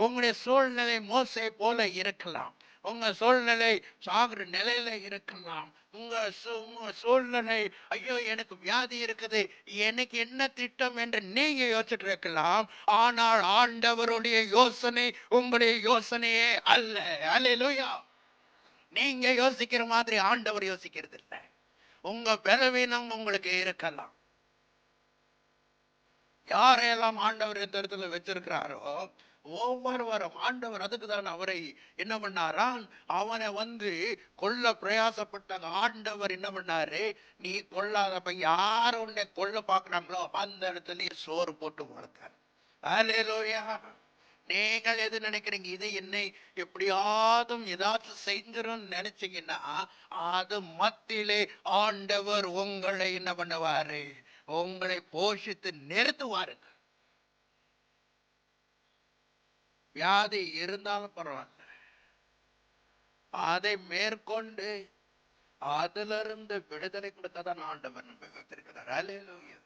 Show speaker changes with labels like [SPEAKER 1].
[SPEAKER 1] உங்களுடைய சூழ்நிலை மோசே போல இருக்கலாம். உங்க சூழ்நிலை சாகுற நிலையில இருக்கலாம். உங்க சூழ்நிலை, ஐயோ எனக்கு வியாதி இருக்குது, எனக்கு என்ன திட்டம் என்று நீங்க யோசிச்சுட்டு இருக்கலாம். ஆனால் ஆண்டவருடைய யோசனை உங்களுடைய யோசனையே அல்ல. அல்லேலூயா. நீங்க யோசிக்கிற மாதிரி ஆண்டவர் யோசிக்கிறது இல்லை. உங்க பலவீனம் உங்களுக்கு இருக்கலாம். யாரையெல்லாம் ஆண்டவர் இந்த இடத்துல வச்சிருக்கிறாரோ ஒவ்வொருவரும் ஆண்டவர் அதுக்கு தான் அவரை என்ன பண்ணாராம், அவனை கொல்ல பிரயாசப்பட்டாங்க. ஆண்டவர் என்ன பண்ணாரு, நீ கொல்லாதப்ப யார் உன்னை கொல்ல பாக்குறாங்களோ அந்த இடத்துல சோறு போட்டு வளர்த்தார். அல்லேலூயா. நீங்கள் எது நினைக்கிறீங்க, இது என்னை எப்படியாவது ஏதாச்சும் செஞ்சிரும் நினைச்சீங்கன்னா அது மத்தியிலே ஆண்டவர் உங்களை என்ன பண்ணுவாரு, உங்களை போஷித்து நிறுத்துவாருங்க. வியாதி இருந்தாலும் பரவாயில்ல, அதை மேற்கொண்டு அதிலிருந்து விடுதலை கொடுக்கதான் ஆண்டவர் வைத்திருக்கிறார். அல்லேலூயா.